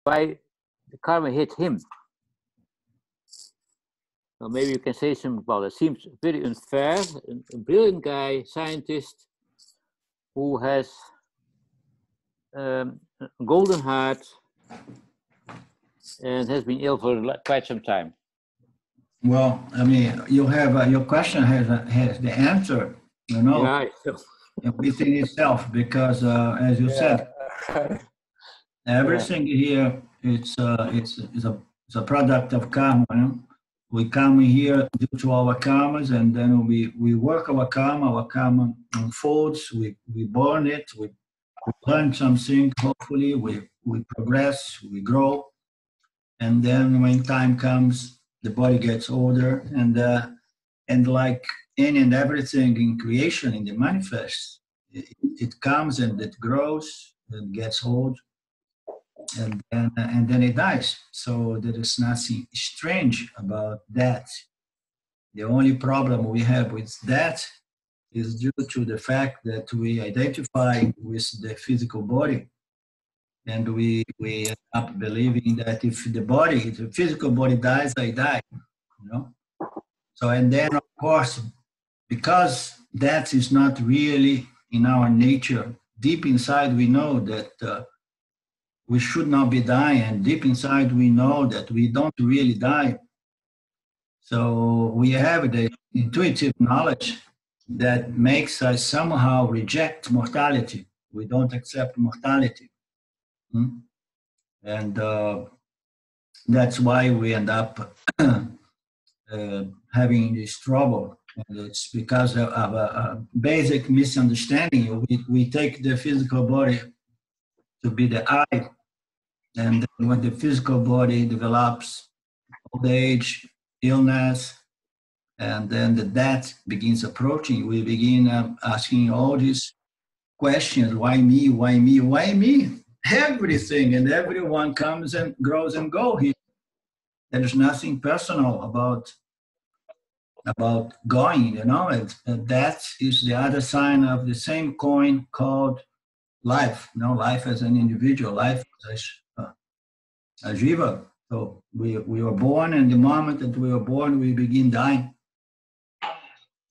why the karma hit him. So maybe you can say something about it. Seems very unfair. A brilliant guy, scientist, who has a golden heart and has been ill for quite some time. Well, I mean, you have your question has the answer, you know, within itself, because as you said, everything here it's a product of karma. You know? We come here due to our karmas, and then we work our karma unfolds, we burn it, we learn something, hopefully we progress, we grow, and then when time comes, the body gets older, and like any and everything in creation, in the manifest, it comes and it grows and gets old, and then it dies. So there is nothing strange about that. The only problem we have with that is due to the fact that we identify with the physical body, and we end up believing that if the physical body dies, I die, you know. So, and then of course, because that is not really in our nature, deep inside we know that we should not be dying, and deep inside we know that we don't really die. So we have the intuitive knowledge that makes us somehow reject mortality. We don't accept mortality. And that's why we end up having this trouble. And it's because of a basic misunderstanding. We take the physical body to be the I, and then when the physical body develops old age, illness, and then the death begins approaching, we begin asking all these questions: why me, why me, why me? Everything and everyone comes and grows and goes here. There's nothing personal about going, you know, and that is the other side of the same coin called life. You know, life as an individual, life as a jiva. So we were born, and the moment that we were born, we begin dying.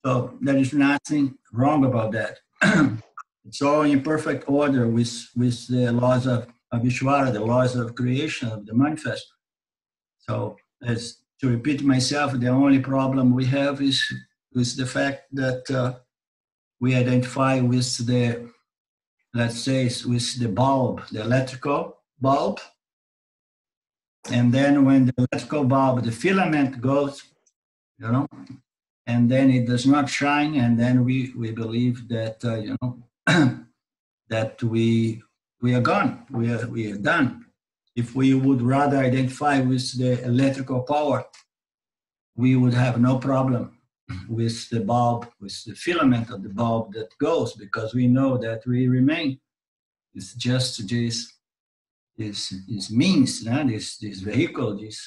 So there is nothing wrong about that. It's all in perfect order with the laws of Ishvara, the laws of creation, of the manifest. So, as to repeat myself, the only problem we have is the fact that we identify with the, let's say, with the bulb, the electrical bulb. And then when the electrical bulb, the filament goes, you know, and then it does not shine, and then we believe that, you know, that we are gone, we are done. If we would rather identify with the electrical power, we would have no problem with the bulb, with the filament of the bulb that goes, because we know that we remain. It's just this means, this vehicle, this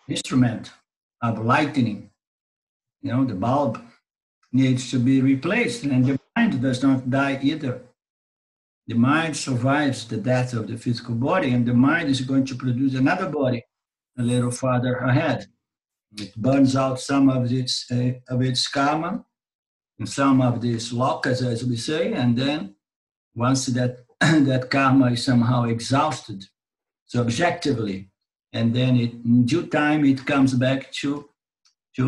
instrument of lightning. You know, the bulb needs to be replaced, and the mind does not die either. The mind survives the death of the physical body, and the mind is going to produce another body a little farther ahead. It burns out some of its karma and some of these lokas, as we say, and then once that that karma is somehow exhausted subjectively, and then in due time it comes back to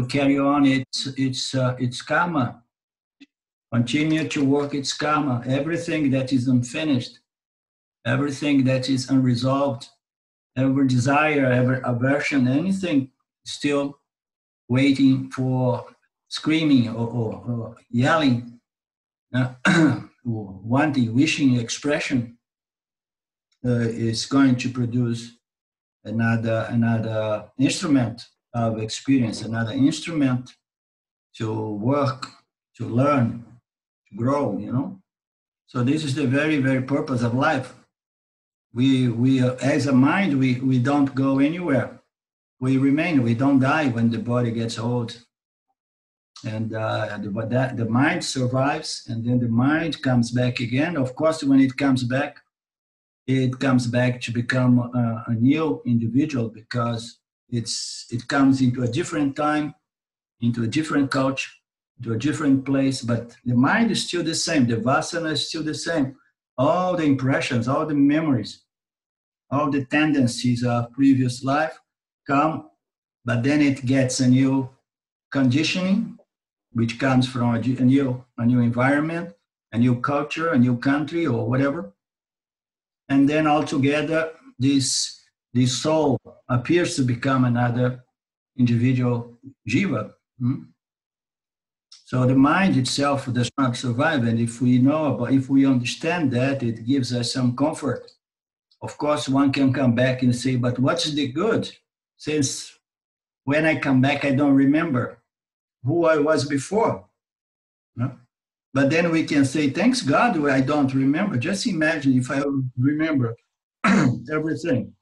carry on its karma, continue to work its karma. Everything that is unfinished, everything that is unresolved, every desire, every aversion, anything still waiting for screaming or yelling, wanting, wishing expression, is going to produce another instrument of experience, another instrument to work, to learn, to grow, you know. So this is the very, very purpose of life. We as a mind, we don't go anywhere. We remain, we don't die when the body gets old. And the mind survives, and then the mind comes back again. Of course, when it comes back, it comes back to become a new individual, because it comes into a different time, into a different culture, to a different place, but the mind is still the same. The vasana is still the same. All the impressions, all the memories, all the tendencies of previous life come, but then it gets a new conditioning, which comes from a new environment, a new culture, a new country, or whatever. And then altogether, this soul appears to become another individual jiva. So the mind itself does not survive, and if we understand that, it gives us some comfort. Of course, one can come back and say, but what's the good? Since when I come back, I don't remember who I was before. No? But then we can say, thanks God, I don't remember. Just imagine if I remember everything.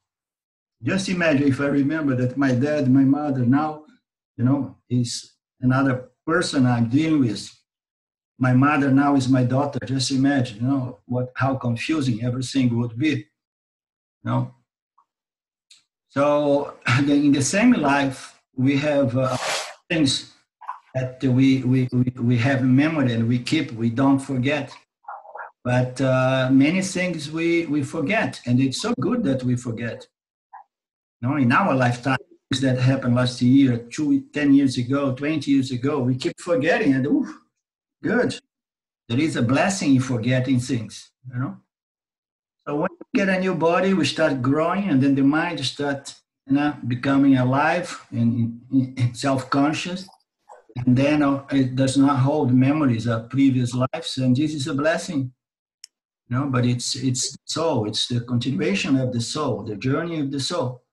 Just imagine if I remember that my dad, my mother now, is another person I'm dealing with. My mother now is my daughter. Just imagine, how confusing everything would be. So in the same life, we have things that we have in memory and we keep, we don't forget. But many things we forget, and it's so good that we forget. In our lifetime, things that happened last year, 10 years ago, 20 years ago, we keep forgetting, and good. There is a blessing in forgetting things, So when we get a new body, we start growing, and then the mind starts becoming alive and self-conscious. And then it does not hold memories of previous lives, and this is a blessing. But it's the soul, it's the continuation of the soul, the journey of the soul.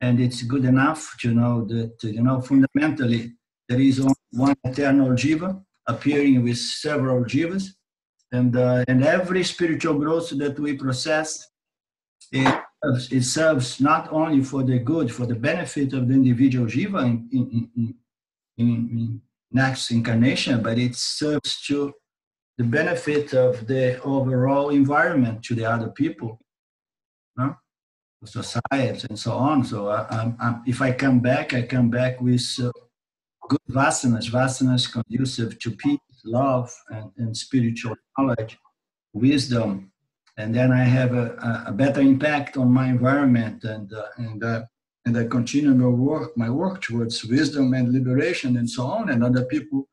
And it's good enough to know that, fundamentally, there is one eternal jiva appearing with several jivas. And every spiritual growth that we process, it serves not only for the good, for the benefit of the individual jiva in next incarnation, but it serves to the benefit of the overall environment, to the other people, society, and so on. So if I come back with good vasanas conducive to peace, love, and spiritual knowledge, wisdom, and then I have a better impact on my environment, and I continue my work towards wisdom and liberation, and so on, and other people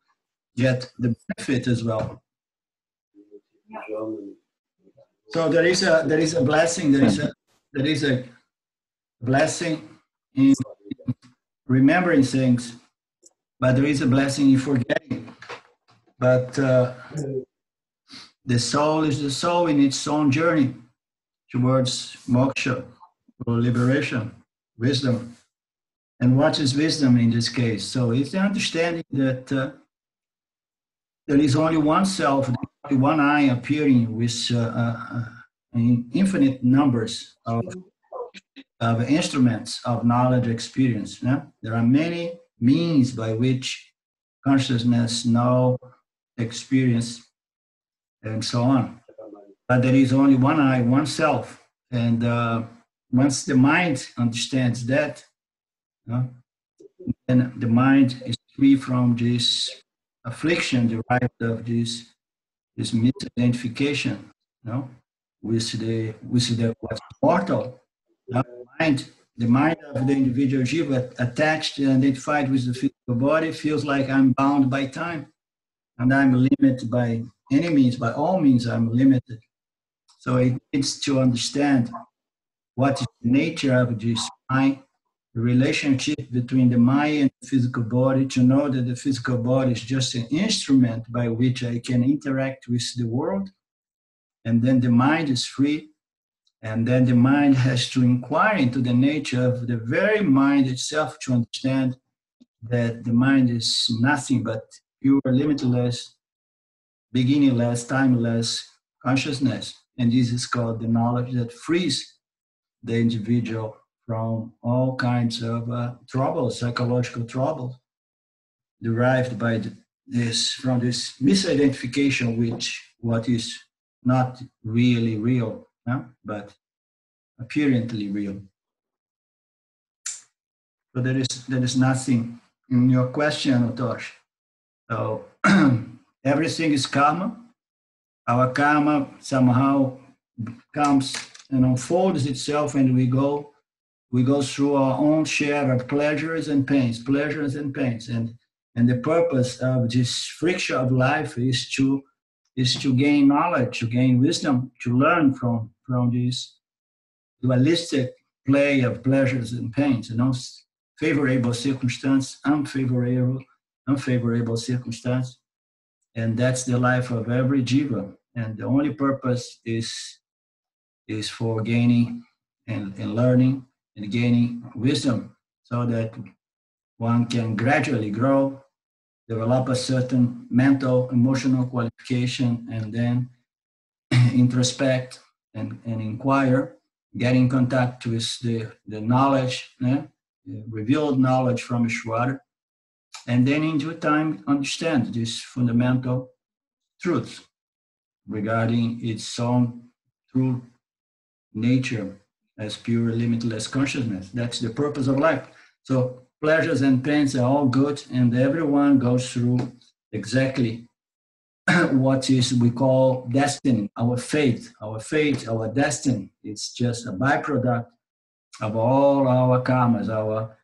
get the benefit as well. So there is a blessing. There is a blessing in remembering things, but there is a blessing in forgetting. But the soul is the soul in its own journey towards moksha, or liberation, wisdom. And what is wisdom in this case? So it's the understanding that there is only one self, only one I appearing with infinite numbers of instruments of knowledge experience. There are many means by which consciousness know, experience, and so on. But there is only one I, one self. And once the mind understands that, then the mind is free from this affliction derived of this misidentification, with what's mortal. The mind of the individual jiva attached and identified with the physical body feels like I'm bound by time, and I'm limited by any means. By all means, I'm limited. So it needs to understand what is the nature of this mind, the relationship between the mind and the physical body, to know that the physical body is just an instrument by which I can interact with the world. And then the mind is free. And then the mind has to inquire into the nature of the very mind itself to understand that the mind is nothing but pure, limitless, beginningless, timeless consciousness. And this is called the knowledge that frees the individual from all kinds of troubles, psychological troubles, derived by from this misidentification, which what is not really real, but apparently real. So there is nothing in your question, Otosh. So everything is karma. Our karma somehow comes and unfolds itself, and we go through our own share of pleasures and pains, and the purpose of this friction of life is to gain knowledge, to gain wisdom, to learn from this dualistic play of pleasures and pains, favorable circumstance, unfavorable circumstance. And that's the life of every jiva. And the only purpose is for gaining and learning and gaining wisdom, so that one can gradually grow, develop a certain mental, emotional qualification, and then introspect and inquire, get in contact with the knowledge, the revealed knowledge from Ishvara, and then in due time understand these fundamental truths regarding its own true nature as pure limitless consciousness. That's the purpose of life. So pleasures and pains are all good, and everyone goes through exactly what is we call destiny, our fate, our destiny. It's just a byproduct of all our karmas, our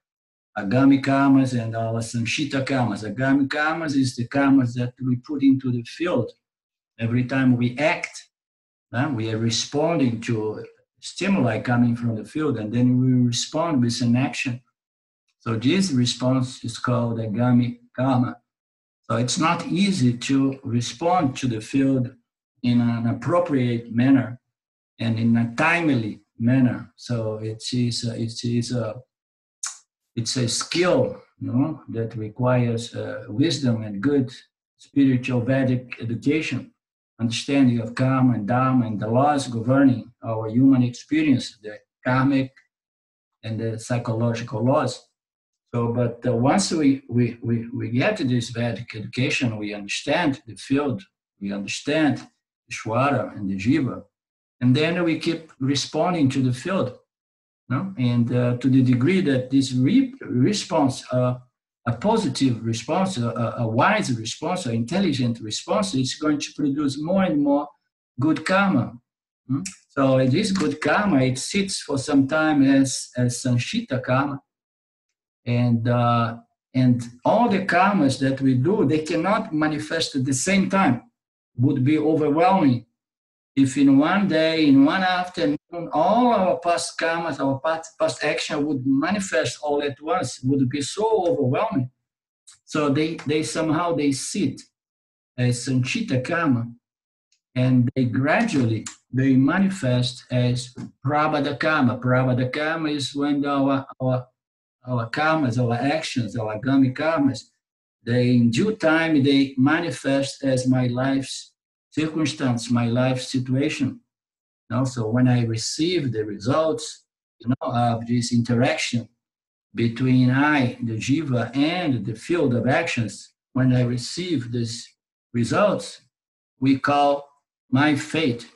agami karmas and our sanchita karmas. Agami karmas is the karmas that we put into the field. Every time we act, we are responding to stimuli coming from the field, and then we respond with an action. So this response is called agami karma. So it's not easy to respond to the field in an appropriate manner and in a timely manner. So it's a skill, that requires wisdom and good spiritual Vedic education, understanding of karma and dharma and the laws governing our human experience, the karmic and the psychological laws. So, but once we get to this Vedic education, we understand the field, we understand Ishvara and the Jiva, and then we keep responding to the field. And to the degree that this response, a positive response, a wise response, an intelligent response, is going to produce more and more good karma. So this good karma, it sits for some time as sanchita karma. And all the karmas that we do, they cannot manifest at the same time. Would be overwhelming if in one day, in one afternoon, all our past karmas, our past action would manifest all at once. Would be so overwhelming. So they somehow sit as sanchita karma, and they gradually manifest as prabhada karma. Prabhada karma is when our karmas, our actions, our agami karmas, they in due time, they manifest as my life's circumstance, my life situation. So when I receive the results, of this interaction between I, the jiva, and the field of actions, when I receive these results, we call my fate,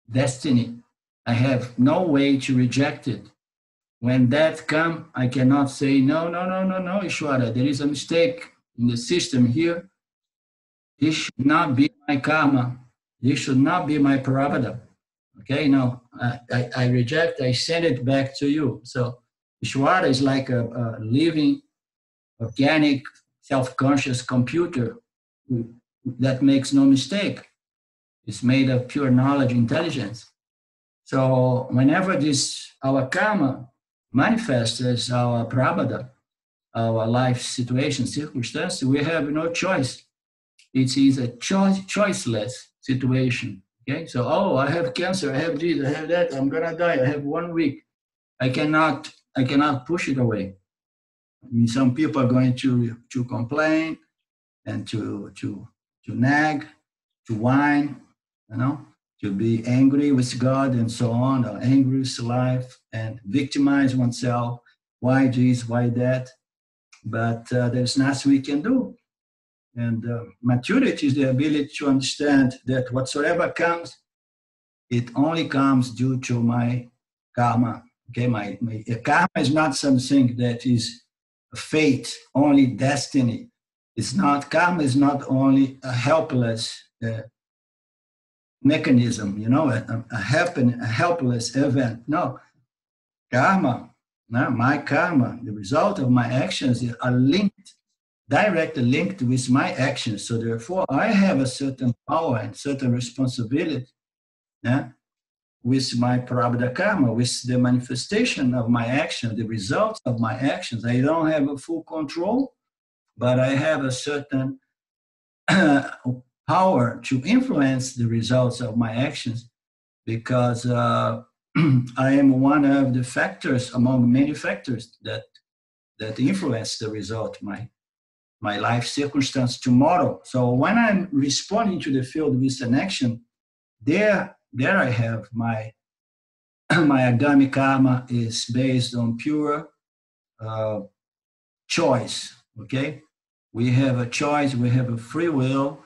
destiny. I have no way to reject it. When that comes, I cannot say, no, Ishvara, there is a mistake in the system here. This should not be my karma. This should not be my prarabdha. Okay, no, I reject, I send it back to you. So Ishvara is like a living, organic, self-conscious computer that makes no mistake. It's made of pure knowledge, intelligence. So whenever our karma manifests as our prarabdha, our life situation, circumstance, we have no choice. It is a choiceless situation. Okay, so I have cancer, I have this, I have that, I'm gonna die, I have 1 week. I cannot push it away. I mean, some people are going to complain and to nag, to whine, to be angry with God and so on, or angry with life and victimize oneself. Why this, why that? But there's nothing we can do. And maturity is the ability to understand that whatsoever comes, it only comes due to my karma. Okay, karma is not something that is a fate, only destiny. It's not, karma is not only a helpless mechanism, you know, a helpless event. No, karma, no, my karma, the result of my actions are linked, directly linked with my actions. So therefore, I have a certain power and certain responsibility, yeah, with my prarabdha karma, with the manifestation of my action, the results of my actions. I don't have a full control, but I have a certain power to influence the results of my actions, because I am one of the factors among many factors that influence the result, my life circumstance tomorrow. So when I'm responding to the field with an action, there I have my agami karma is based on pure choice. Okay, we have a choice, we have a free will,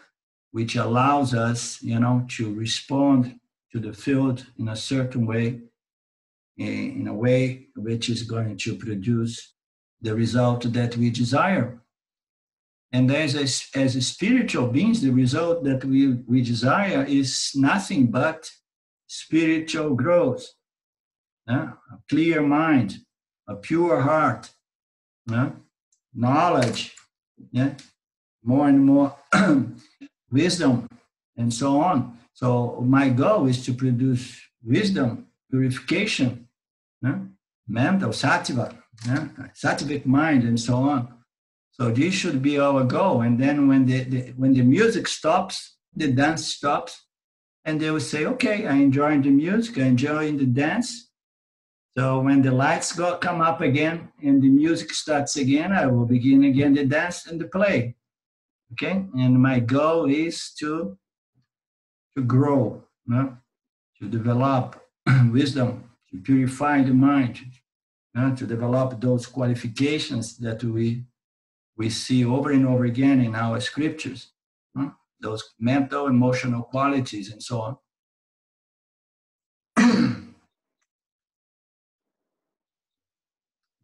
which allows us, you know, to respond to the field in a certain way, in a way which is going to produce the result that we desire. And as spiritual beings, the result that we desire is nothing but spiritual growth, a clear mind, a pure heart, knowledge, more and more wisdom, and so on. So my goal is to produce wisdom, purification, mental, sattva, sattvic mind, and so on. So this should be our goal. And then when the music stops, the dance stops, and they will say, okay, I enjoy the music, I enjoy the dance. So when the lights come up again and the music starts again, I will begin again the dance and the play. Okay, and my goal is to grow, to develop wisdom, to purify the mind, to develop those qualifications that we see over and over again in our scriptures, those mental, emotional qualities, and so on.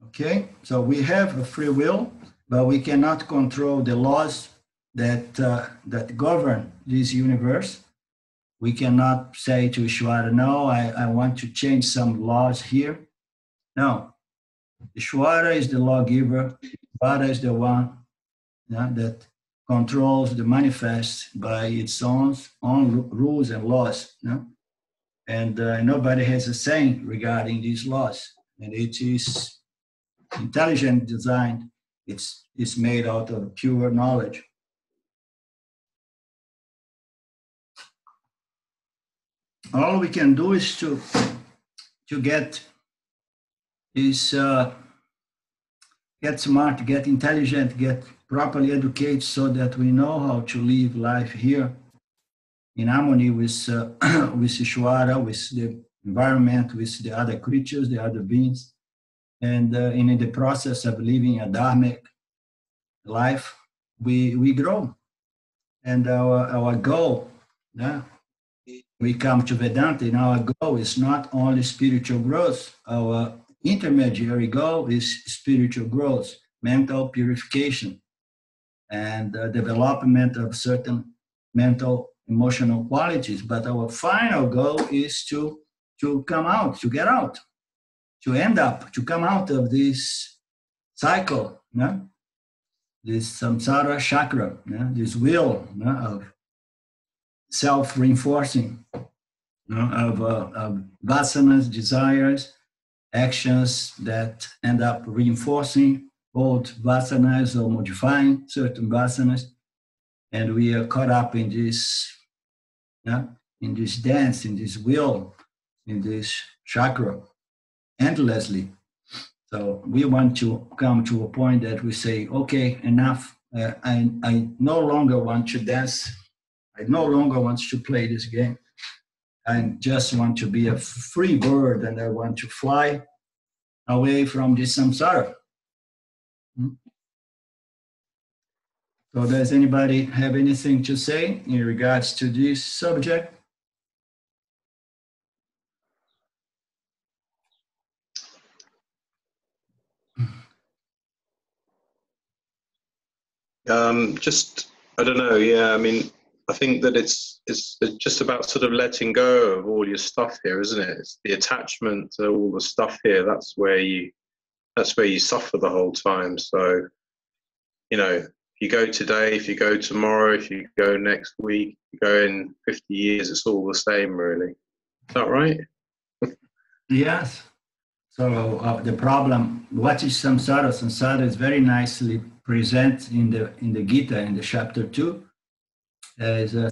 Okay, so we have a free will, but we cannot control the laws that govern this universe. We cannot say to Ishvara, no, I want to change some laws here. No, Ishvara is the lawgiver. Ishvara is the one that controls the manifest by its own rules and laws. And nobody has a say regarding these laws. And it is intelligent design. It's made out of pure knowledge. All we can do is to get smart, get intelligent, get properly educated, so that we know how to live life here in harmony with Ishvara, with the environment, with the other creatures, the other beings, and in the process of living a dharmic life, we grow. And our goal, we come to Vedanta, and our goal is not only spiritual growth. Our intermediary goal is spiritual growth, mental purification, and development of certain mental, emotional qualities. But our final goal is to come out, to get out, to end up, to come out of this cycle, this samsara chakra, this wheel of self-reinforcing, of vasanas, desires, actions that end up reinforcing old vasanas or modifying certain vasanas. And we are caught up in this, in this dance, in this wheel, in this chakra, endlessly. So we want to come to a point that we say, okay, enough. I no longer want to dance. I no longer want to play this game. I just want to be a free bird, and I want to fly away from this samsara. So does anybody have anything to say in regards to this subject? Just, I don't know. Yeah, I mean, I think that it's just about sort of letting go of all your stuff here, isn't it? It's the attachment to all the stuff here. That's where you suffer the whole time. So, you know, if you go today, if you go tomorrow, if you go next week, if you go in 50 years, it's all the same, really. Is that right? Yes. So the problem, what is samsara? Samsara is very nicely present in the Gita in the chapter 2 as a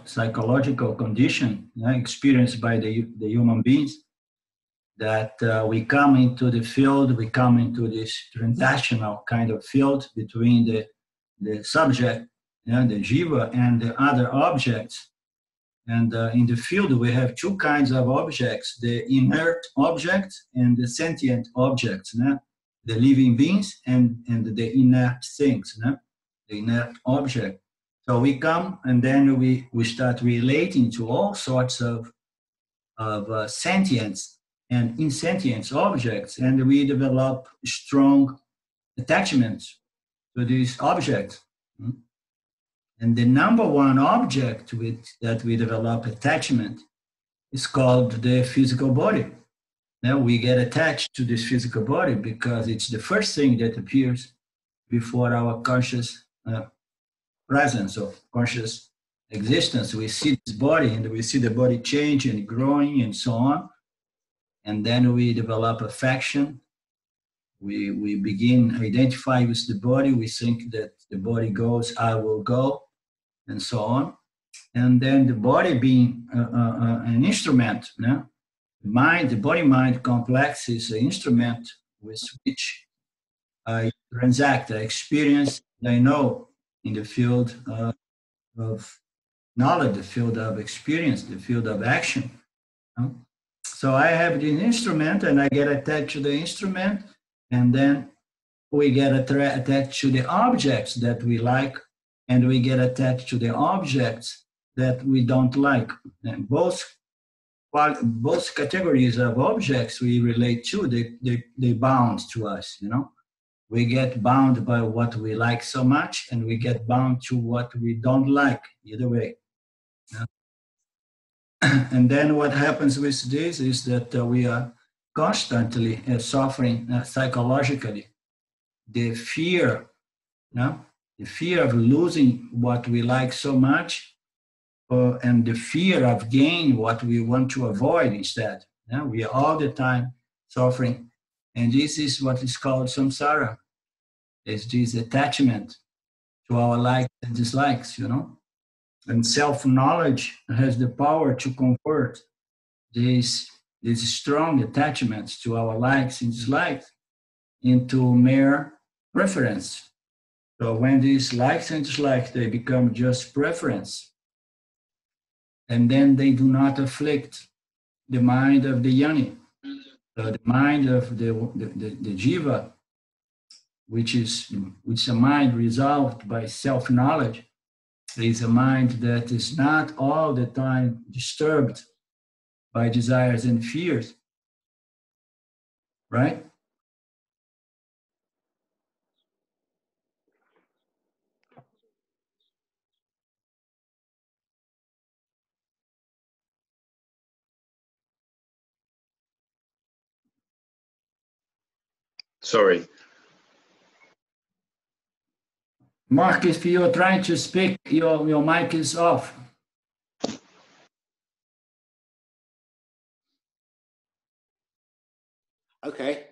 psychological condition experienced by the human beings that we come into the field, we come into this transactional kind of field between the subject, the jiva, and the other objects. And in the field, we have two kinds of objects, the inert objects and the sentient objects, the living beings and the inert things, the inert object. So we come and then we start relating to all sorts of sentience and insentient objects, and we develop strong attachments to these objects. And the number one object that we develop attachment is called the physical body. Now we get attached to this physical body because it's the first thing that appears before our conscious presence or conscious existence. We see this body and we see the body change and growing and so on. And then we develop affection. We begin identify with the body. We think that the body goes, I will go, and so on. And then the body being an instrument, the body-mind complex is an instrument with which I transact, I experience, I know in the field of knowledge, the field of experience, the field of action. So I have the instrument and I get attached to the instrument, and then we get attached to the objects that we like, and we get attached to the objects that we don't like. And both categories of objects we relate to, they bound to us, We get bound by what we like so much, and we get bound to what we don't like, either way. And then what happens with this is that we are constantly suffering psychologically the fear of losing what we like so much, and the fear of gaining what we want to avoid instead. We are all the time suffering, and this is what is called samsara. It's this attachment to our likes and dislikes, And self-knowledge has the power to convert these strong attachments to our likes and dislikes into mere preference. So when these likes and dislikes, they become just preference, and then they do not afflict the mind of the yoni. So the mind of the jiva, which is a mind resolved by self-knowledge, is a mind that is not all the time disturbed by desires and fears, right? Sorry. Mark, if you're trying to speak, your mic is off. Okay.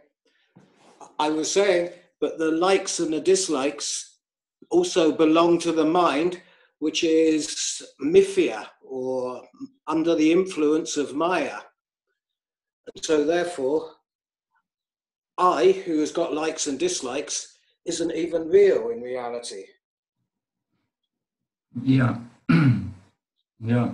I was saying that the likes and the dislikes also belong to the mind, which is mithya, or under the influence of Maya. And so therefore, I, who has got likes and dislikes, isn't even real in reality. Yeah. Yeah.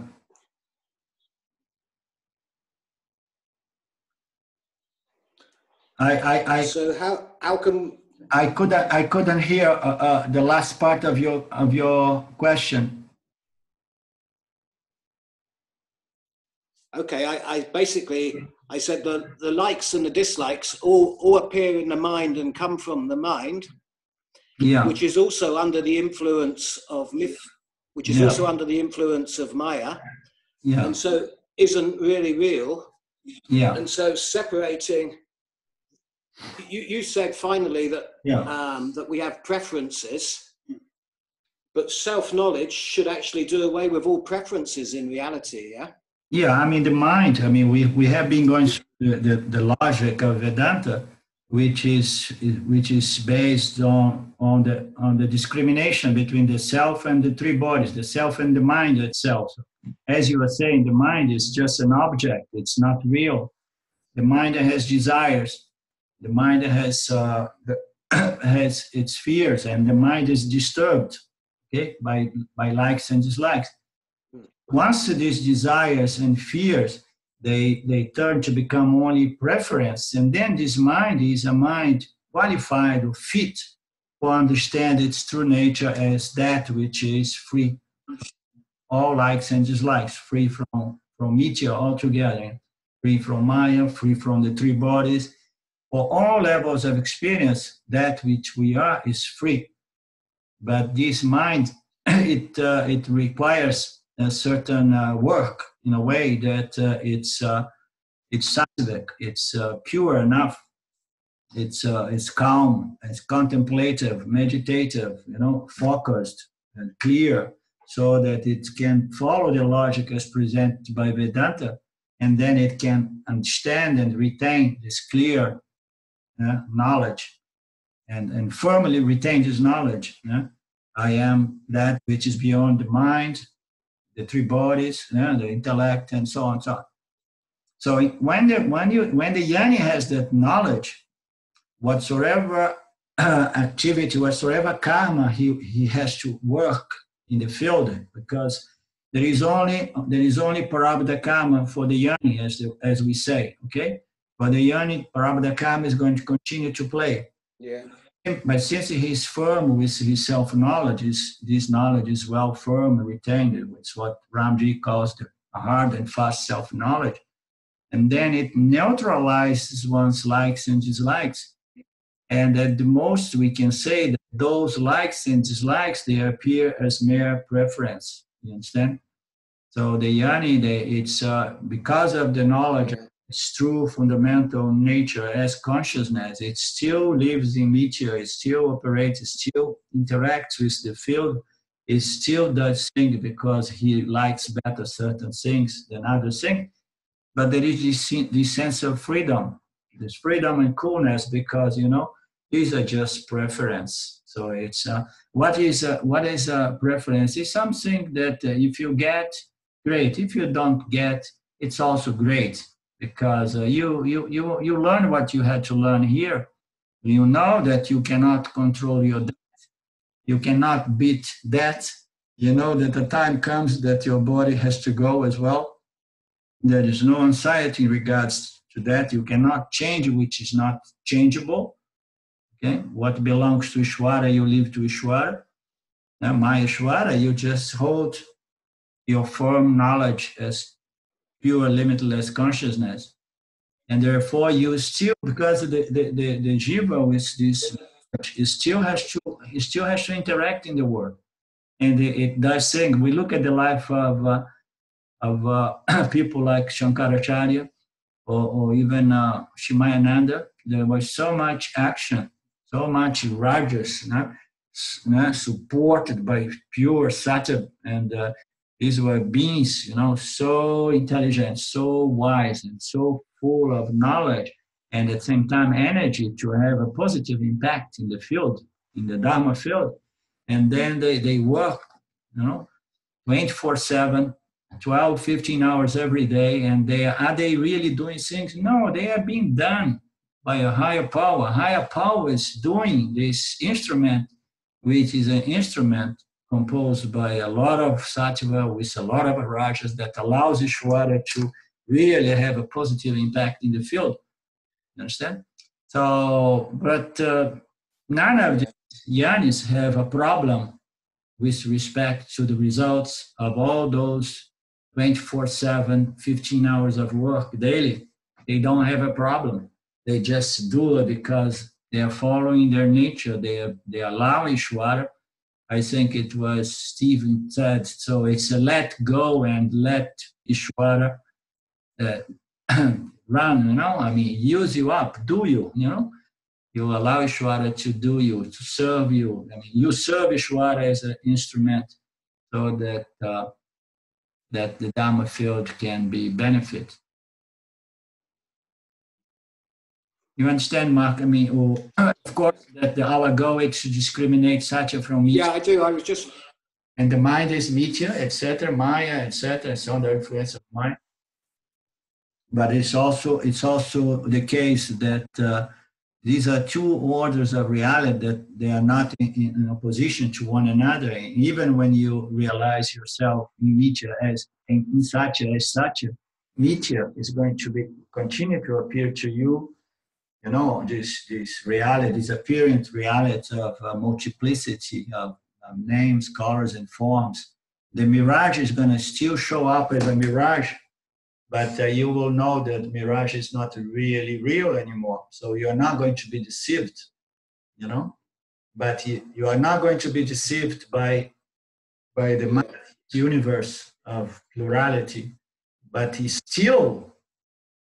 So how come I couldn't hear the last part of your question. Okay, I said the likes and the dislikes all appear in the mind and come from the mind. Yeah. which is also under the influence of myth, which is also under the influence of Maya, and so isn't really real. Yeah. And so separating, you said finally that that we have preferences, but self-knowledge should actually do away with all preferences in reality. Yeah. Yeah, I mean the mind. I mean we have been going through the logic of Vedanta, which is based on the discrimination between the self and the three bodies, the self and the mind itself. As you were saying, the mind is just an object; it's not real. The mind has desires. The mind has has its fears, and the mind is disturbed, okay, by likes and dislikes. Once these desires and fears they turn to become only preference, and then this mind is a mind qualified or fit to understand its true nature as that which is free, all likes and dislikes, free from meteor altogether, free from Maya, free from the three bodies. For all levels of experience, that which we are is free. But this mind, it requires a certain work in a way that it's sattvic, it's pure enough, it's calm, it's contemplative, meditative, focused and clear, so that it can follow the logic as presented by Vedanta, and then it can understand and retain this clear knowledge, and firmly retain this knowledge. I am that which is beyond the mind, the three bodies, the intellect, and so on and so on. So when the Jnani has that knowledge, whatsoever activity, whatsoever karma he has to work in the field, because there is only Parabdha karma for the Jnani, as we say, okay? For the Jnani, Parabdha karma is going to continue to play. Yeah. But since he's firm with his self-knowledge, this knowledge is well firm and retained. It's what Ramji calls the hard and fast self-knowledge. And then it neutralizes one's likes and dislikes. And at the most, we can say that those likes and dislikes, they appear as mere preference. You understand? So the Jnani, it's because of the knowledge, its true fundamental nature as consciousness, it still lives in meteor, it still operates, it still interacts with the field, it still does things because he likes better certain things than other things. But there is this sense of freedom, this freedom and coolness, because, these are just preference. So it's what is a preference? It's something that if you get, great. If you don't get, it's also great, because you learn what you had to learn here. You know that you cannot control your death. You cannot beat death. You know that the time comes that your body has to go as well. There is no anxiety in regards to that. You cannot change which is not changeable. Okay, what belongs to Ishwara, you leave to Ishwara. Now, my Ishwara, you just hold your firm knowledge as pure, limitless consciousness. And therefore, you still, because the jiva with this, it still has to interact in the world. And it does things. We look at the life of people like Shankaracharya or even Shimayananda. There was so much action, so much rajas, supported by pure sattva, and these were beings, so intelligent, so wise, and so full of knowledge, and at the same time energy to have a positive impact in the field, in the Dharma field. And then they work, 24/7, 12, 15 hours every day, and are they really doing things? No, they are being done by a higher power. Higher power is doing this instrument, which is an instrument composed by a lot of sattva with a lot of rajas that allows Ishwara to really have a positive impact in the field. You understand? So, but none of the Jnanis have a problem with respect to the results of all those 24/7, 15 hours of work daily. They don't have a problem. They just do it because They are following their nature. They allow Ishvara. I think it was Stephen said, so it's a let go and let Ishvara run, you know, I mean, use you up, do you, you know? You allow Ishvara to do you, to serve you. I mean, you serve Ishvara as an instrument so that that the Dhamma field can be benefit. You understand, Mark? I mean, of course, that our goal is to discriminate Satya from Mithya. Yeah, I do. I was just... And the mind is Mithya, etc., Maya, etc., so on, the influence of mind. But it's also the case that these are two orders of reality that they are not in opposition to one another. And even when you realize yourself in Mithya as in Satya as Satya, Mithya is going to continue to appear to you. You know, this reality, this apparent reality of multiplicity of names, colors, and forms. The mirage is going to still show up as a mirage, but you will know that mirage is not really real anymore. So you are not going to be deceived, you know. But you are not going to be deceived by the universe of plurality. But still,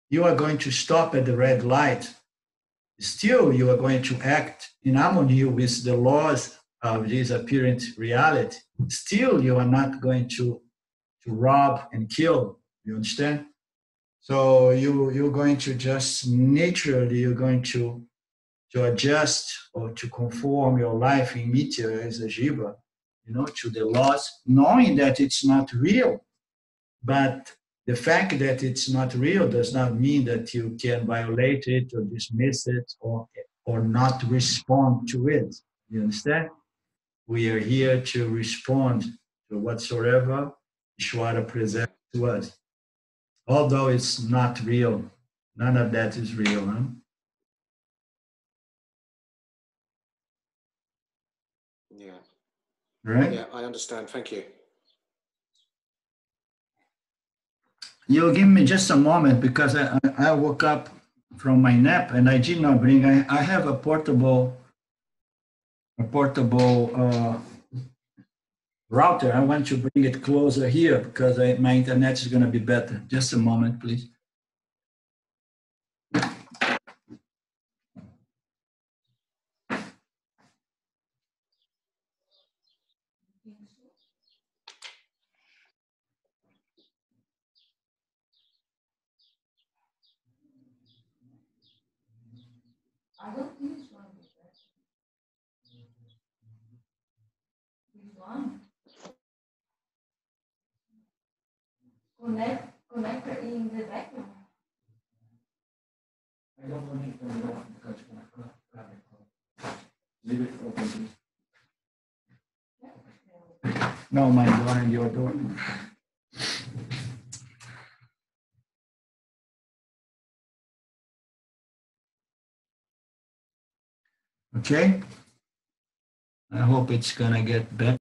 you are going to stop at the red light. Still, you are going to act in harmony with the laws of this apparent reality. Still, you are not going to rob and kill. You understand? So you're going to just naturally, you're going to adjust or to conform your life in Mithya as a jiva, you know, to the laws, knowing that it's not real. But the fact that it's not real does not mean that you can violate it or dismiss it or not respond to it. You understand? We are here to respond to whatsoever Ishvara presents to us. Although it's not real, none of that is real. Huh? Yeah. Right? Yeah, I understand. Thank you. You'll give me just a moment because I woke up from my nap and I did not bring. I have a portable router. I want to bring it closer here because my internet is going to be better. Just a moment, please. I don't think it's one. Which one? Connector in the background. I don't want to turn it off because it's going to leave it open. No, my door and your door. Okay. I hope it's going to get better.